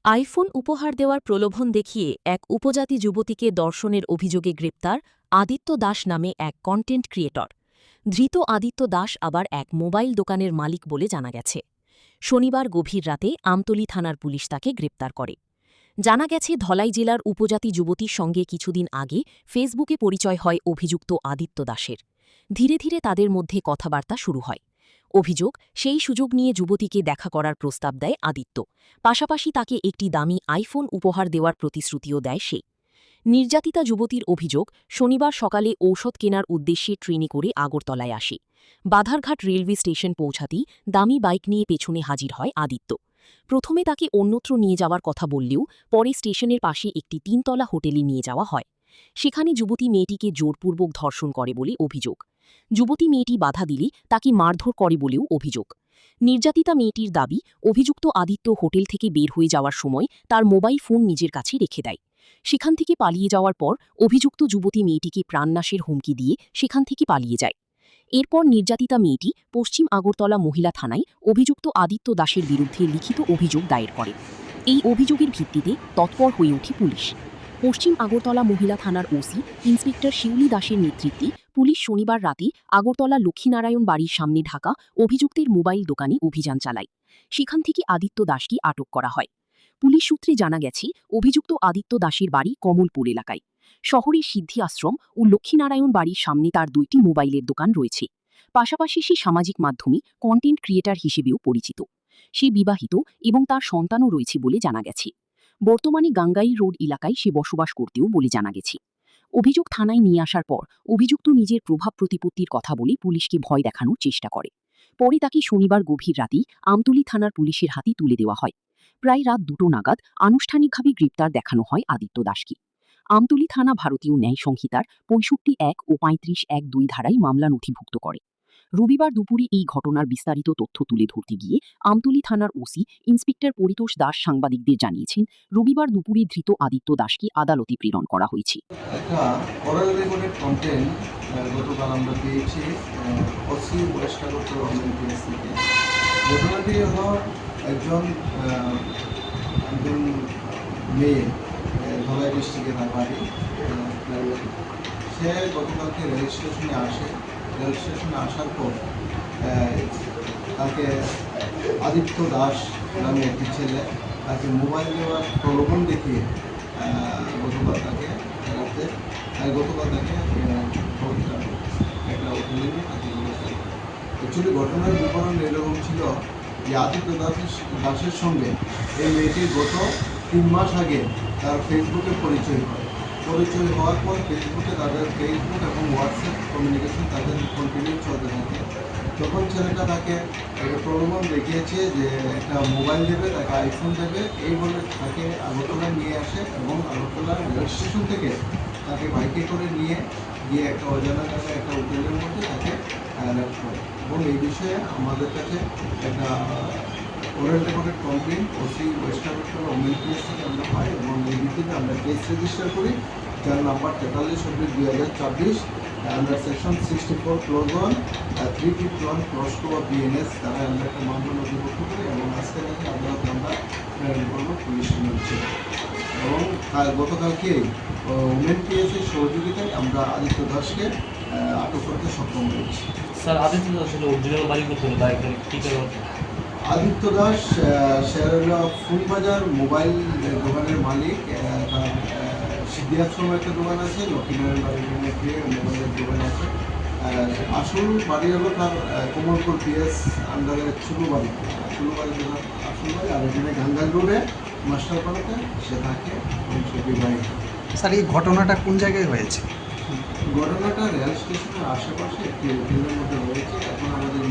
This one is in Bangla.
আইফোন উপহার দেওয়ার প্রলোভন দেখিয়ে এক উপজাতি যুবতীকে ধর্ষণের অভিযোগে গ্রেপ্তার আদিত্য দাস নামে এক কন্টেন্ট ক্রিয়েটর। ধৃত আদিত্য দাস আবার এক মোবাইল দোকানের মালিক বলে জানা গেছে। শনিবার গভীর রাতে আমতলী থানার পুলিশ তাকে গ্রেপ্তার করে। জানা গেছে, ধলাই জেলার উপজাতি যুবতীর সঙ্গে কিছুদিন আগে ফেসবুকে পরিচয় হয় অভিযুক্ত আদিত্য দাসের। ধীরে ধীরে তাদের মধ্যে কথাবার্তা শুরু হয়। অভিযোগ, সেই সুযোগ নিয়ে যুবতীকে দেখা করার প্রস্তাব দেয় আদিত্য। পাশাপাশি তাকে একটি দামি আইফোন উপহার দেওয়ার প্রতিশ্রুতিও দেয় সে। নির্যাতিতা যুবতীর অভিযোগ, শনিবার সকালে ঔষধ কেনার উদ্দেশ্যে ট্রেনে করে আগরতলায় আসে। বাধারঘাট রেলওয়ে স্টেশন পৌঁছাতেই দামি বাইক নিয়ে পেছনে হাজির হয় আদিত্য। প্রথমে তাকে অন্যত্র নিয়ে যাওয়ার কথা বললেও পরে স্টেশনের পাশে একটি 3তলা হোটেলে নিয়ে যাওয়া হয়। সেখানে যুবতী মেয়েটিকে জোরপূর্বক ধর্ষণ করে বলে অভিযোগ। যুবতী মেয়েটি বাধা দিলে তাকে মারধর করে বলেও অভিযোগ। নির্যাতিতা মেয়েটির দাবি, অভিযুক্ত আদিত্য হোটেল থেকে বের হয়ে যাওয়ার সময় তার মোবাইল ফোন নিজের কাছে রেখে দেয়। সেখান থেকে পালিয়ে যাওয়ার পর অভিযুক্ত যুবতী মেয়েটিকে প্রাণনাশের হুমকি দিয়ে সেখান থেকে পালিয়ে যায়। এরপর নির্যাতিতা মেয়েটি পশ্চিম আগরতলা মহিলা থানায় অভিযুক্ত আদিত্য দাসের বিরুদ্ধে লিখিত অভিযোগ দায়ের করে। এই অভিযোগের ভিত্তিতে তৎপর হয়ে ওঠে পুলিশ। পশ্চিম আগরতলা মহিলা থানার ওসি ইন্সপেক্টর শিউলি দাসের নেতৃত্বে পুলিশ শনিবার রাতে আগরতলা লক্ষ্মীনারায়ণ বাড়ির সামনে ঢাকা অভিযুক্তের মোবাইল দোকানে অভিযান চালায়। সেখান থেকে আদিত্য দাসকে আটক করা হয়। পুলিশ সূত্রে জানা গেছে, অভিযুক্ত আদিত্য দাসের বাড়ি কমলপুর এলাকায়। শহরের সিদ্ধি আশ্রম ও লক্ষ্মীনারায়ণ বাড়ির সামনে তার 2টি মোবাইলের দোকান রয়েছে। পাশাপাশি সে সামাজিক মাধ্যমে কন্টেন্ট ক্রিয়েটর হিসেবেও পরিচিত। সে বিবাহিত এবং তার সন্তানও রয়েছে বলে জানা গেছে। বর্তমানে গাঙ্গাই রোড এলাকায় সে বসবাস করতেও বলে জানা গেছে। অভিযোগ থানায় নিয়ে আসার পর অভিযুক্ত নিজের প্রভাব প্রতিপত্তির কথা বলে পুলিশকে ভয় দেখানোর চেষ্টা করে। পরে তাকে শনিবার গভীর রাতেই আমতলী থানার পুলিশের হাতে তুলে দেওয়া হয়। প্রায় রাত 2টো নাগাদ আনুষ্ঠানিকভাবে গ্রেপ্তার দেখানো হয় আদিত্য দাসকে। আমতলী থানা ভারতীয় ন্যায় সংহিতার 65(1) ও 35(1)(2) ধারায় মামলা নথিভুক্ত করে। রবিবার দুপুরে এই ঘটনার বিস্তারিত তথ্য তুলে ধরতে গিয়ে আমতলী থানার ওসি ইন্সপেক্টর পরিতোষ দাস সাংবাদিকদের জানিয়েছেন, রবিবার দুপুরে ধৃত আদিত্য দাসকে আদালতে প্রেরণ করা হয়েছে। একটা ওরাল রেকর্ডেড কন্টেন্ট গতকাল আমরা পেয়েছি OC West Agartala online page থেকে। ঘটনাটি হলো একজন মেয়ে, ধলাই ডিস্ট্রিক্টে তার বাড়ি। সে গতকালকে রেল স্টেশনে আসে। রেল স্টেশনে আসার পর তাকে আদিত্য দাস নামে একটি ছেলে তাকে মোবাইল দেওয়ার প্রলোভন দেখিয়ে গতকাল তাকে একটা হোটেলে নিয়ে তাকে অ্যাকচুয়ালি ঘটনার বিবরণ এরকম ছিল যে আদিত্য দাসের সঙ্গে এই মেয়েটির গত 3 মাস আগে তার ফেসবুকে পরিচয় হওয়ার পর ফেসবুকে তাদের ফেসবুক এবং হোয়াটসঅ্যাপ কমিউনিকেশন তাদের কন্টিনিউ চলতে থাকে। তখন ছেলেটা তাকে একটা প্রলোভন দেখিয়েছে যে একটা মোবাইল দেবে, তাকে আইফোন দেবে, এই বলে তাকে আগরতলায় নিয়ে আসে এবং আগরতলার রেল স্টেশন থেকে তাকে বাইকে করে নিয়ে গিয়ে একটা অজানা জায়গায় একটা হোটেলের মধ্যে তাকে অ্যারেস্ট করে। এবং এই বিষয়ে আমাদের কাছে একটা oral recorded complain OC West Agartala women PS থেকে আমরা পাই এবং এই ভিত্তিতে আমরা কেস রেজিস্টার করি, যার number 43/2024 under section 64(1) 351 clause 2 of BNS তারা আমরা একটা মামলা নথিভুক্ত করি এবং আজকে থেকে আদালতে আমরা প্রেরণ করবো পুলিশ নিচ্ছে। এবং গতকালকে ওমেন পিএসের সহযোগিতায় আমরা আদিত্য দাসকে আটক করতে সক্ষম হয়েছি। স্যার, আদিত্য দাসের অরিজিনাল বাড়ি কোথায়? আদিত্য দাস সে ফুলবাজার মোবাইল দোকানের মালিক। তার সিদ্ধি আশ্রমের একটা দোকান আছে, লক্ষ্মীনারায়ণ বাড়ির মোবাইলের দোকান আছে। আসল বাড়ি হলো তার কমলপুর পিএস আন্ডারে ছোটোবাড়ি দোকান আসল বাড়ি। আর এখানে গাঙ্গাল রোডে মাস্টারপাড়াতে সে থাকে এবং সে বিবাহিত। স্যার, এই ঘটনাটা কোন জায়গায় হয়েছে? ঘটনাটা রেল স্টেশনের আশেপাশে একটি হোটেলের মধ্যে হয়েছে। এখন আমাদের